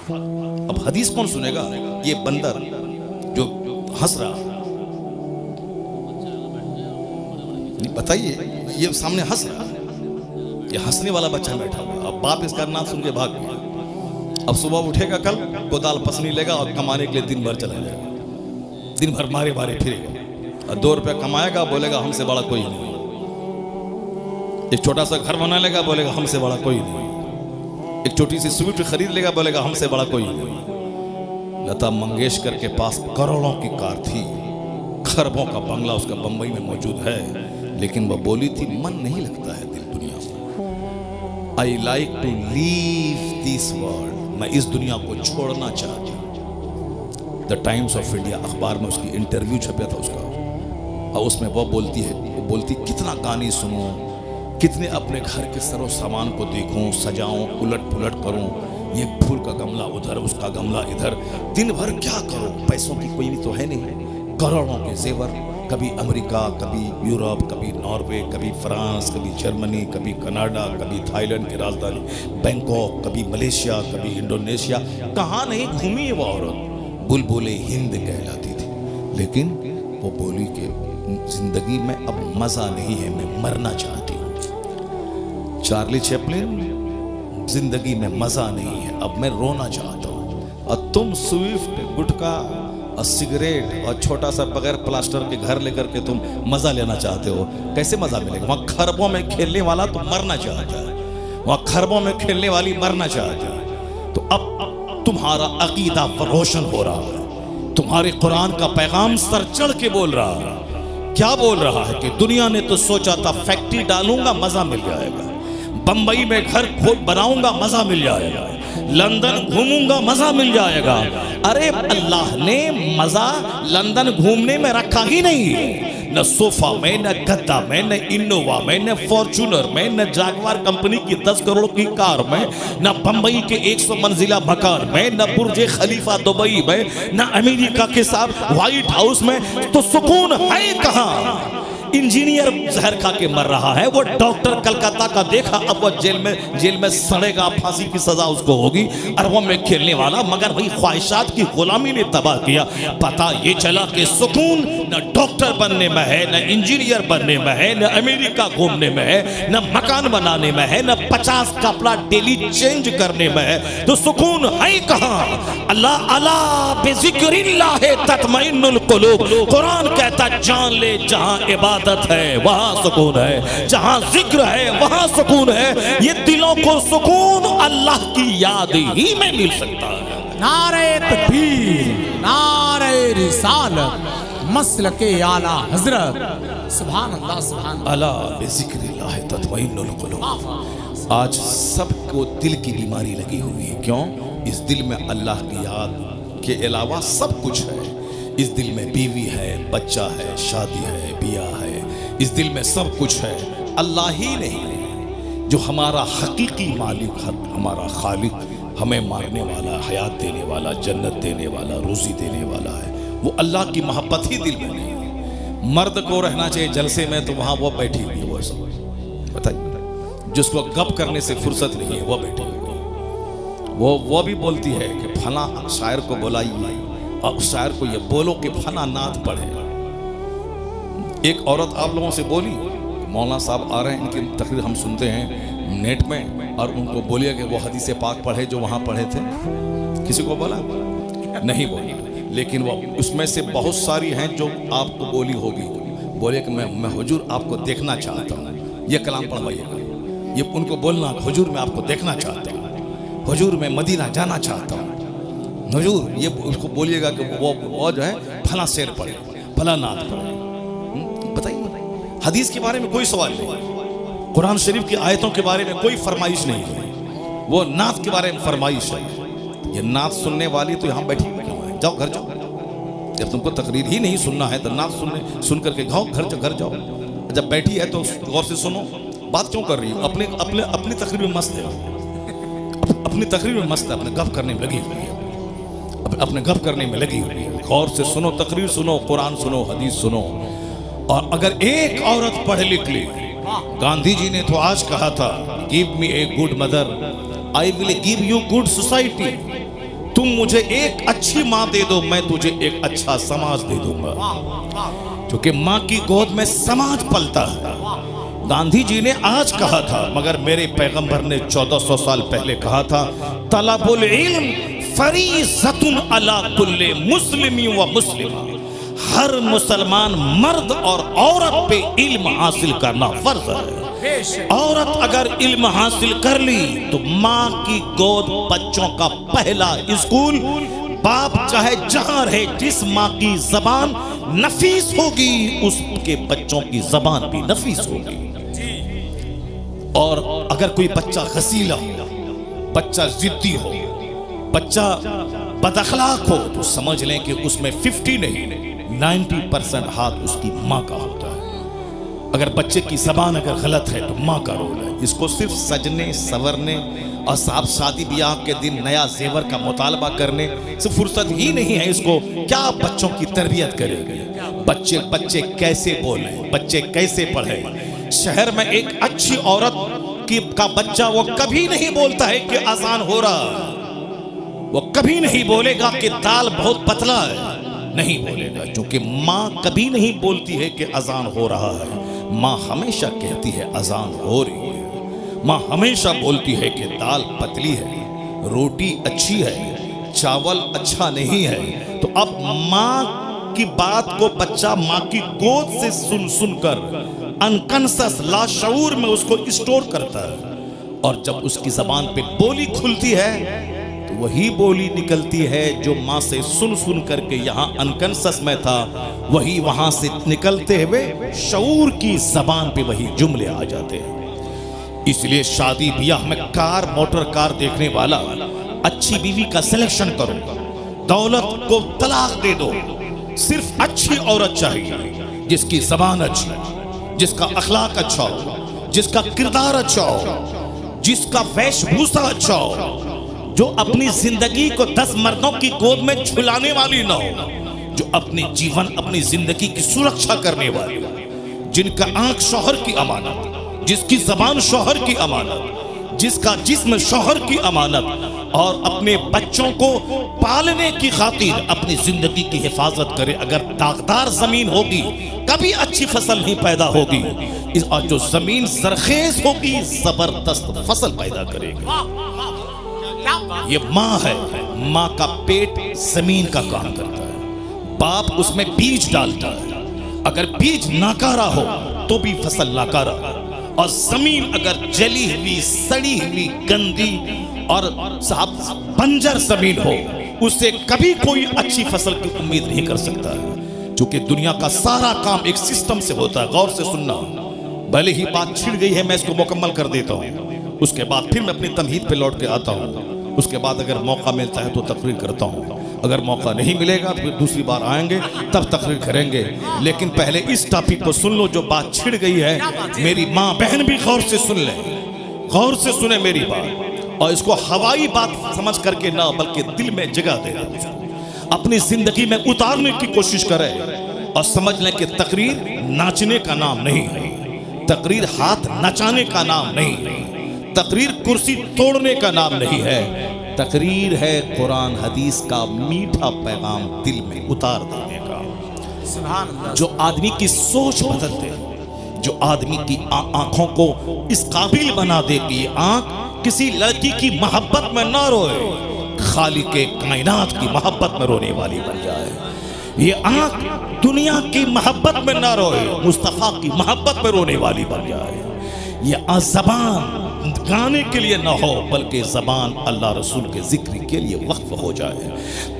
अब हदीस कौन सुनेगा? ये बंदर जो हंस रहा, बताइए, ये सामने हंस रहा है, ये हंसने वाला बच्चा बैठा हुआ। अब बाप इसका नाम सुन के भाग गया। अब सुबह उठेगा, कल कोदाल पसनी लेगा और कमाने के लिए दिन भर चला जाएगा, दिन भर मारे मारे फिरेगा और 2 रुपया कमाएगा, बोलेगा हमसे बड़ा कोई नहीं। एक छोटा सा घर बना लेगा, बोलेगा हमसे बड़ा कोई नहीं। एक छोटी सी स्वीट खरीद लेगा, बोलेगा हमसे बड़ा कोई नहीं। लता मंगेशकर के पास करोड़ों की कार थी, खरबों का बंगला उसका बंबई में मौजूद है, लेकिन वह बोली थी मन नहीं लगता है दिल दुनिया में। I like to leave this world, मैं इस दुनिया को छोड़ना चाहती हूँ। द टाइम्स ऑफ इंडिया अखबार में उसकी इंटरव्यू छपा था उसका, और उसमें वो बोलती कितना कहानी सुनूं, कितने अपने घर के सरो सामान को देखूं, सजाऊं, उलट पुलट करूं, ये फूल का गमला उधर, उसका गमला इधर, दिन भर क्या करूं, पैसों की कोई तो है नहीं, करोड़ों के जेवर, कभी अमेरिका, कभी यूरोप, कभी नॉर्वे, कभी फ्रांस, कभी जर्मनी, कभी कनाडा, कभी थाईलैंड की राजधानी बैंकॉक, कभी मलेशिया, कभी इंडोनेशिया, कहाँ नहीं घूमी वो औरत। बुलबुले हिंद कहलाती थी, लेकिन वो बोली कि जिंदगी में अब मजा नहीं है, मैं मरना चाहती हूँ। चार्ली चैपलिन, जिंदगी में मजा नहीं है, अब मैं रोना चाहता हूँ। और तुम स्विफ्ट, गुटखा और सिगरेट और छोटा सा बगैर प्लास्टर के घर लेकर के तुम मजा लेना चाहते हो, कैसे मजा मिलेगा? वहां खरबों में खेलने वाला तो मरना चाहता है, वहां खरबों में खेलने वाली मरना चाहती है। तो अब तुम्हारा अकीदा रोशन हो रहा है, तुम्हारे कुरान का पैगाम सर चढ़ के बोल रहा है। क्या बोल रहा है कि दुनिया ने तो सोचा था फैक्ट्री डालूंगा मजा मिल जाएगा, बंबई में घर खोद बनाऊंगा मजा मिल जाएगा, लंदन घूमूंगा मजा मिल जाएगा। अरे अल्लाह ने मजा लंदन घूमने में रखा ही नहीं है, न सोफा में, न गद्दा में, न इनोवा में, न फॉर्च्यूनर में, न जागवार कंपनी की 10 करोड़ की कार में, न बंबई के 100 मंजिला मकान में, न बुर्ज खलीफा दुबई में, न अमेरिका के साथ व्हाइट हाउस में। तो सुकून है कहां? इंजीनियर जहर खा के मर रहा है, वो डॉक्टर कलकत्ता का देखा, अब वो जेल में सड़ेगा, फांसी की सजा उसको होगी। अरबों में खेलने वाला, मगर वही ख्वाहिशात की गुलामी ने तबाह किया। पता ये चला कि सुकून न डॉक्टर बनने में है, न इंजीनियर बनने में है, न अमेरिका घूमने में है, न मकान बनाने में है, न 50 कपड़ा डेली चेंज करने में है। तो सुकून है कहां? अल्लाह अला बिज़िक्रिल्लाह तत्मइन्नुल कुलूब, कुरान कहता जान ले जहां इबादत है वहां सुकून है, जहां जिक्र है वहां सुकून है। ये दिलों को सुकून अल्लाह की याद ही में मिल सकता है। नारे तकबीर, नारे रिसालत, मसलके आला हजरत, सुभान अल्लाह, सुभान अल्लाह। अला बिज़िक्रिल्लाह तत्मइन्नुल कुलूब। आज सबको दिल की बीमारी लगी हुई है। क्यों? इस दिल में अल्लाह की याद के अलावा सब कुछ है। इस दिल में बीवी है, बच्चा है, शादी है, बियाह है, इस दिल में सब कुछ है। अल्लाह ही नहीं जो हमारा हकीकी मालिक, हमारा खालिक, हमें मारने वाला, हयात देने वाला, जन्नत देने वाला, रोजी देने वाला है, वो अल्लाह की मोहब्बत ही दिल में नहीं है। मर्द को रहना चाहिए जलसे में, तो वहां वो बैठी हुई है, वो सब बताइए, जिसको गप करने से फुर्सत नहीं है वो बैठी हुई है। वो भी बोलती है कि फला शायर को बुलाइए और उस शायर को ये बोलो कि फला नात पढ़े। एक औरत आप लोगों से बोली, मौलाना साहब आ रहे हैं, इनकी तकरीर हम सुनते हैं नेट में, और उनको बोलिए कि वो हदीस पाक पढ़े जो वहाँ पढ़े थे। किसी को बोला? नहीं बोली, लेकिन वो उसमें से बहुत सारी हैं जो आपको बोली होगी। बोले कि मैं हुजूर आपको देखना चाहता हूँ, ये कलाम पढ़वाइएगा। ये उनको बोलना, हुजूर मैं आपको देखना चाहता हूँ, हुजूर मैं मदीना जाना चाहता हूँ, हुजूर। ये उसको बोलिएगा कि वो जो है फला शेर पढ़े, फला नात पढ़े। हदीस के बारे में कोई सवाल नहीं, कुरान शरीफ की आयतों के बारे में कोई फरमाइश नहीं है, वो नात के बारे में फरमाइश है। ये नात सुनने वाली तो यहाँ बैठी हुई क्यों है? जाओ घर जाओ, जब तुमको तकरीर ही नहीं सुनना है तो नात सुन करके जाओ घर जाओ। जब बैठी है तो गौर से सुनो, बात क्यों कर रही है? अपनी तकरीर में मस्त है, अपनी तकरीर में मस्त है, अपने गप करने में लगी हुई है, अपने गप करने में लगी हुई है। गौर से सुनो, तकरीर सुनो, कुरान सुनो, हदीस सुनो। और अगर एक औरत पढ़ लिख ली, गांधी जी ने तो आज कहा था, give me a good mother, I will give you good society. तुम मुझे एक अच्छी माँ दे दो, मैं तुझे एक अच्छा समाज दे दूंगा। क्योंकि माँ की गोद में समाज पलता है। गांधी जी ने आज कहा था, मगर मेरे पैगंबर ने 1400 साल पहले कहा था, तलबुल इल्म फरीज़तुन अला कुल्ले मुस्लिमी व मुस्लिमा। हर मुसलमान मर्द और औरत पे इल्म हासिल करना फर्ज है। औरत अगर इल्म हासिल कर ली तो माँ की गोद बच्चों का पहला स्कूल। बाप चाहे जहां रहे, जिस माँ की जबान नफीस होगी उसके बच्चों की जबान भी नफीस होगी। और अगर कोई बच्चा गसीला हो, बच्चा जिद्दी हो, बच्चा बदअखलाक हो, तो समझ लें कि उसमें 50 नहीं 90% हाथ उसकी माँ का होता है। अगर बच्चे की जबान अगर गलत है तो माँ का रोल है। इसको सिर्फ सजने संवरने और साहब शादी ब्याह के दिन नया जेवर का मुतालबा करने से फुर्सत ही नहीं है। इसको क्या बच्चों की तरबियत करेंगे? बच्चे कैसे बोले, बच्चे कैसे पढ़े? शहर में एक अच्छी औरत का बच्चा वो कभी नहीं बोलता है कि अजान हो रहा, वो कभी नहीं बोलेगा कि दाल बहुत पतला है, नहीं बोलेगा। क्योंकि माँ कभी नहीं बोलती है कि अजान हो रहा है। माँ हमेशा कहती है अजान हो रही है। माँ हमेशा बोलती है कि दाल पतली है, रोटी अच्छी है, चावल अच्छा नहीं है। तो अब माँ की बात को बच्चा माँ की गोद से सुन सुनकर अनकॉन्शियस लाशऊर में उसको स्टोर करता है। और जब उसकी जबान पे बोली खुलती है तो वही बोली निकलती है जो माँ से सुन सुन करके यहाँ अनकॉन्शियस में था, वही वहां से निकलते हुए शऊर की जबान पे वही जुमले आ जाते हैं। इसलिए शादी ब्याह में कार मोटर कार देखने वाला अच्छी बीवी का सिलेक्शन करो, दौलत को तलाक दे दो, सिर्फ अच्छी औरत चाहिए जिसकी जबान अच्छी, जिसका अखलाक अच्छा हो, जिसका किरदार अच्छा हो, जिसका वेशभूषा अच्छा हो, जो अपनी जिंदगी को 10 मर्दों की गोद में झुलाने वाली ना हो, जो अपनी जीवन अपनी जिंदगी की सुरक्षा करने वाली हो, जिनका आंख शौहर की अमानत, जिसकी जबान शौहर की अमानत, जिसका जिस्म शौहर की अमानत, और अपने बच्चों को पालने की खातिर अपनी जिंदगी की हिफाजत करे। अगर दागदार जमीन होगी कभी अच्छी फसल नहीं पैदा होगी, और जो जमीन सरखेज होगी जबरदस्त फसल पैदा करेगी। ये माँ है, माँ का पेट जमीन का काम करता है, बाप उसमें बीज डालता है। अगर बीज नाकारा हो तो भी फसल नाकारा, और जमीन अगर जली हुई सड़ी हुई गंदी और साहब बंजर जमीन हो, उससे कभी कोई अच्छी फसल की उम्मीद नहीं कर सकता है। क्योंकि दुनिया का सारा काम एक सिस्टम से होता है। गौर से सुनना, भले ही बात छिड़ गई है मैं इसको मुकम्मल कर देता हूँ, उसके बाद फिर मैं अपनी तमहीद पे लौट के आता हूँ। उसके बाद अगर मौका मिलता है तो तकरीर करता हूँ, अगर मौका नहीं मिलेगा तो फिर दूसरी बार आएंगे तब तकरीर करेंगे। लेकिन पहले इस टॉपिक को सुन लो, जो बात छिड़ गई है। मेरी माँ बहन भी गौर से सुन ले, गौर से सुने मेरी बात, और इसको हवाई बात समझ करके ना बल्कि दिल में जगह दे, अपनी जिंदगी में उतारने की कोशिश करें। और समझ लें कि तकरीर नाचने का नाम नहीं है, तकरीर हाथ नचाने का नाम नहीं है, तकरीर कुर्सी तोड़ने का नाम नहीं है। तकरीर है कुरान हदीस का मीठा पैगाम दिल में उतार देने का, जो आदमी की सोच बदल दे, जो आदमी की आंखों को इस काबिल बना दे कि आंख किसी लड़की की मोहब्बत में ना रोए, खालिके कायनात की मोहब्बत में रोने वाली बन जाए। ये आंख दुनिया की मोहब्बत में ना रोए, मुस्तफा की मोहब्बत में रोने वाली बन जाए। ये जबान गाने के लिए ना हो बल्कि जबान अल्लाह रसूल के जिक्र के लिए वक्फ हो जाए।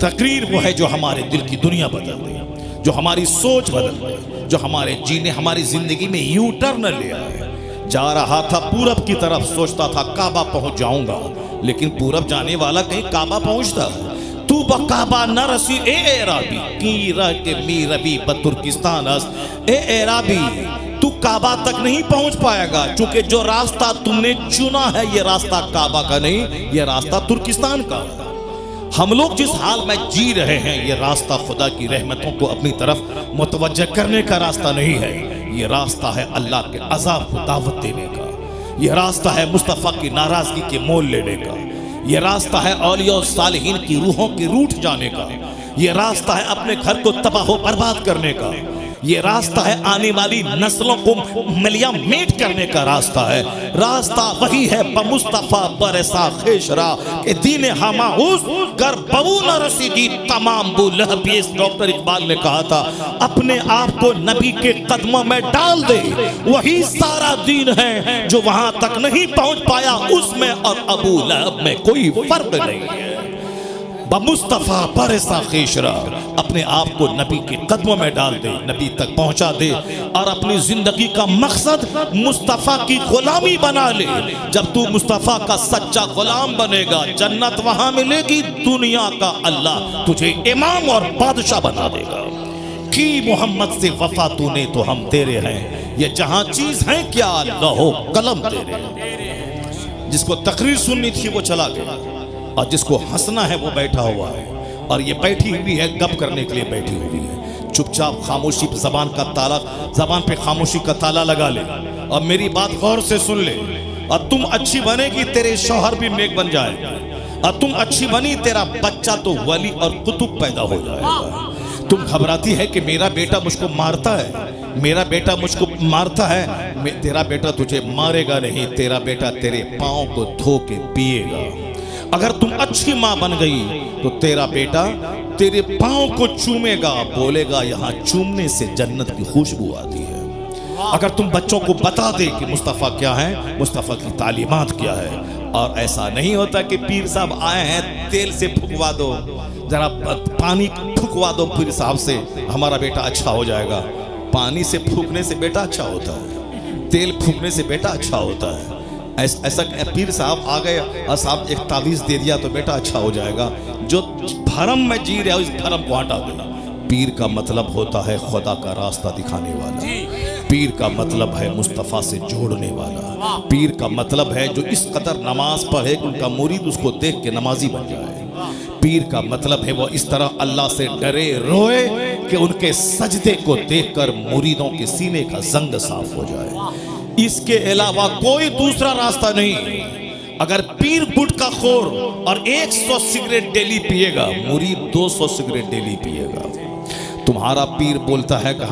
तकरीर वो है जो हमारे दिल की दुनिया बदल दे, जो हमारी सोच बदल दे, जो हमारे जीने हमारी जिंदगी में यू टर्न ले आए। जा रहा था पूरब की तरफ, सोचता था काबा पहुंच जाऊंगा, लेकिन पूरब जाने वाला कहीं काबा पहुंचता है। तू बकाबा न रसी ए एराबी की रह के मी रबी बतुर्किस्तान ए एराबी, तू काबा तक नहीं पहुंच पाएगा, क्योंकि जो रास्ता तुमने चुना है ये रास्ता काबा का नहीं, ये रास्ता तुर्किस्तान का। हम लोग जिस हाल में जी रहे हैं ये रास्ता खुदा की रहमतों को अपनी तरफ मुतवज्जह करने का रास्ता नहीं है, ये रास्ता है अल्लाह के अजाब को दावत देने का, ये रास्ता है मुस्तफ़ा की नाराजगी के मोल लेने का, ये रास्ता है औलिया और सालिहीन की रूहों के रूठ जाने का। ये रास्ता है अपने घर को तबाह बर्बाद करने का। ये रास्ता है आने वाली नस्लों को मलिया मेट करने का रास्ता है। रास्ता वही है बमुस्तफा बरसा खेशरा के दीन हमाउस कर बबू न रसीदी तमाम बुलहब। डॉक्टर इकबाल ने कहा था अपने आप को नबी के कदमों में डाल दे, वही सारा दीन है। जो वहां तक नहीं पहुंच पाया उसमें और अबू लहब में कोई फर्क नहीं है। बमुस्तफा बरसा खेशरा, अपने आप को नबी के कदमों में डाल दे, नबी तक पहुंचा दे और अपनी जिंदगी का मकसद मुस्तफा की गुलामी बना ले। जब तू मुस्तफा का सच्चा गुलाम बनेगा जन्नत वहां मिलेगी, दुनिया का अल्लाह तुझे इमाम और बादशाह बना देगा। की मोहम्मद से वफा तूने तो हम तेरे हैं, ये जहां चीज है क्या लहो कलम तेरे। जिसको तकरीर सुननी थी वो चला गया और जिसको हंसना है वो बैठा हुआ है। और ये बैठी हुई है गप करने के लिए बैठी हुई है। चुपचाप खामोशी जबान का ताला, जबान पे खामोशी का ताला लगा ले और मेरी बात गौर से सुन ले। और तुम अच्छी बनेगी तेरे शौहर भी नेक बन जाएगा, और तुम अच्छी बनी तेरा बच्चा तो वली और कुतुब पैदा हो जाएगा। तुम घबराती है कि मेरा बेटा मुझको मारता है, मेरा बेटा मुझको मारता है। तेरा बेटा तुझे मारेगा नहीं, तेरा बेटा तेरे पाँव को धो के पिएगा। अगर तुम अच्छी माँ बन गई तो तेरा बेटा तेरे पाँव को चूमेगा, बोलेगा यहाँ चूमने से जन्नत की खुशबू आती है। अगर तुम बच्चों को बता दे कि मुस्तफ़ा क्या है, मुस्तफ़ा की तालीमात क्या है। और ऐसा नहीं होता कि पीर साहब आए हैं तेल से फुकवा दो, जरा पानी फुकवा दो पीर साहब से, हमारा बेटा अच्छा हो जाएगा। पानी से फूकने से बेटा अच्छा होता है, तेल फूकने से बेटा अच्छा होता है। ऐसा पीर साहब आ गए और साहब एक तावीज़ दे दिया तो बेटा अच्छा हो जाएगा। जो भरम में जी रहे हो इस भरम को हटा दो। पीर का मतलब होता है खुदा का रास्ता दिखाने वाला। पीर का मतलब है मुस्तफ़ा से जोड़ने वाला। पीर का मतलब है जो इस कदर नमाज पढ़े कि उनका मुरीद उसको देख के नमाजी बन जाए। पीर का मतलब है वो इस तरह अल्लाह से डरे रोए कि उनके सजदे को देखकर मुरीदों के सीने का जंग साफ हो जाए। इसके अलावा कोई दूसरा रास्ता नहीं। अगर पीर गुटखा खोर और 100 सिगरेट डेली पिएगा, मुरीद 200 सिगरेट डेली पिएगा। तुम्हारा पीर बोलता है कि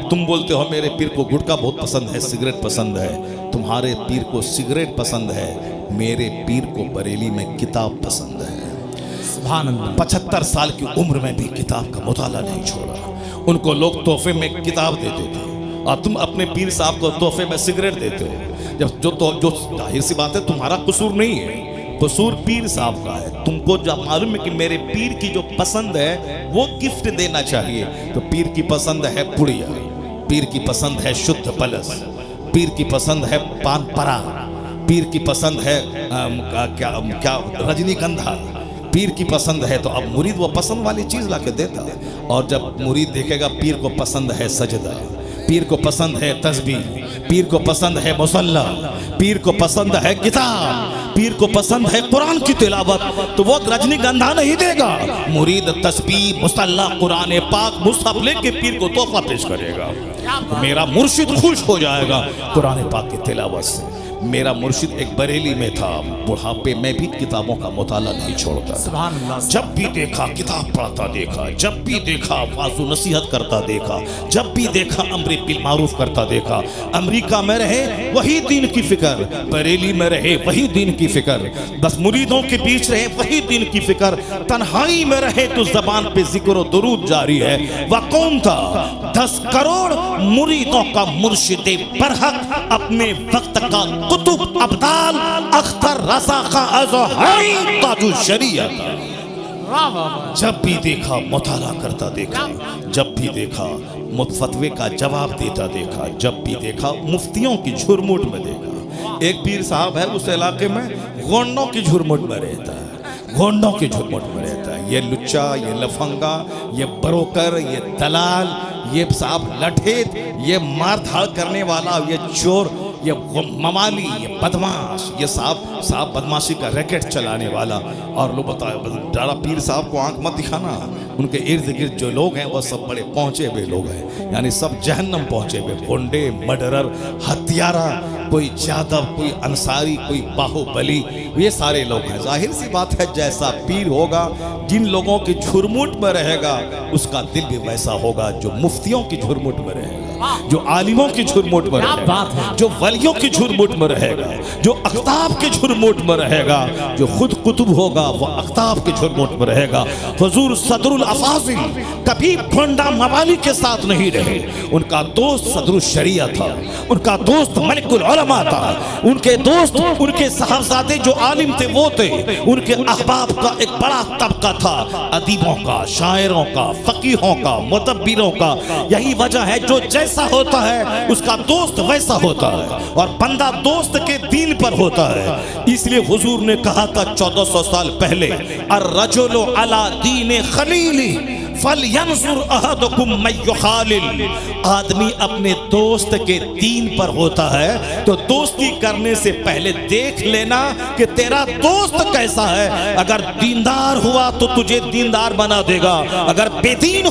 तुम बोलते हो मेरे पीर को गुटखा बहुत पसंद है, सिगरेट पसंद है। तुम्हारे पीर को सिगरेट पसंद है, मेरे पीर को बरेली में किताब पसंद है। 75 साल की उम्र में भी किताब का मुताला नहीं छोड़ा। उनको लोग तोहफे में किताब देते थे और तुम अपने पीर साहब को तोहफे में सिगरेट देते हो। जब जो जाहिर सी बात है तुम्हारा कसूर नहीं है, कसूर पीर साहब का है। तुमको जब मालूम है कि मेरे पीर की जो पसंद है वो गिफ्ट देना चाहिए, तो पीर की पसंद है पुड़िया, पीर की पसंद है शुद्ध पलस, पीर की पसंद है पान परा, पीर की पसंद है क्या रजनीगंधा, पीर की पसंद है। तो अब मुरीद वो पसंद वाली चीज ला के देता है। और जब मुरीद देखेगा पीर को पसंद है सजदा, पीर को पसंद है तस्बीह, पीर को पसंद है मुसल्ला, पीर को पसंद है किताब, पीर को पसंद है कुरान की तिलावत, तो वो रजनीगंधा नहीं देगा। मुरीद तस्बीह, मुसल्ला, कुरान पाक, मुसहफ लेके पीर को तोहफा पेश करेगा। मेरा मुर्शिद खुश हो जाएगा कुरान पाक की तिलावत से। मेरा मुर्शिद एक बरेली में था, बुढ़ापे में भी किताबों का मुताला नहीं छोड़ता था। जब भी देखा किताब पढ़ता देखा, जब भी देखा वाज़ो नसीहत करता देखा, जब भी देखा अम्र बिल मारूफ करता देखा। अमेरिका में रहे वही दीन की फिक्र, बरेली में रहे वही दीन की फिक्र, बस मुरीदों के बीच रहे वही दीन की फिक्र, तन्हाई में रहे तो जबान पे जिक्र और दुरूद जारी है। वह कौन था? 10 करोड़ मुरीदों का मुर्शिद बरहक, अपने वक्त का कुतुब अब्दाल, अख्तर रज़ा खां अज़हरी ताजु शरीयत। जब भी देखा मुताला करता देखा, जब भी देखा फतवे का जवाब देता देखा, जब भी देखा मुफ्तियों की झुरमुट में देखा। एक पीर साहब है उस इलाके में, गोंडों की झुरमुट में रहता है, गोंडों की झुरमुट में रहता है। ये लुच्चा, ये लफंगा, ये ब्रोकर, ये दलाल, ये साहब लठेत, ये मारधाड़ करने वाला, ये चोर, ये ममाली, ये बदमाश, ये साहब बदमाशी का रैकेट चलाने वाला। और लोग बताए डारा पीर साहब को आंख मत दिखाना, उनके इर्द गिर्द जो लोग हैं वो सब बड़े पहुंचे हुए लोग हैं, यानी सब जहन्नम पहुंचे हुए, गुंडे, मर्डरर, हत्यारा, कोई जादव, कोई अंसारी, कोई बाहुबली, ये सारे लोग हैं। जाहिर सी बात है जैसा पीर होगा, जिन लोगों की झुरमुट में रहेगा उसका दिल भी वैसा होगा जो मुफ्तियों की झुरमुट में रहेगा, जो आलिमों की झुरमुट में रहेगा, जो वलियों की झुरमुट में रहेगा, जो अख्ताब की झुरमुट में रहेगा, जो खुद कुतुब होगा वो अख्ताब की झुरमुट में रहेगा। हुजूर सदरुल अफाजिल कभी भोंडा मवाली के साथ नहीं रहे। उनका दोस्त सदरुल शरिया था, उनका दोस्त मलिकुल उलमा था, उनके दोस्त उनके साहबजादे जो आलिम थे वो थे। उनके अहबाब का एक बड़ा तबका था, अदीबों का, शायरों का, फकीहों का, मुतब्बिरों का। यही वजह है जो जैसा होता है उसका दोस्त वैसा होता है, और बंदा दोस्त के दीन पर होता है। इसलिए हुजूर ने कहा था 1400 साल पहले, अर्रजुलु अला दीन खलीली फलयंजुर अहदुकुम मन युखालिल। आदमी अपने दोस्त के दीन पर होता है, तो दोस्ती करने से पहले देख लेना कि तेरा दोस्त कैसा है। अगर दीनदार हुआ तो तुझे दीनदार बना देगा, अगर बेदीन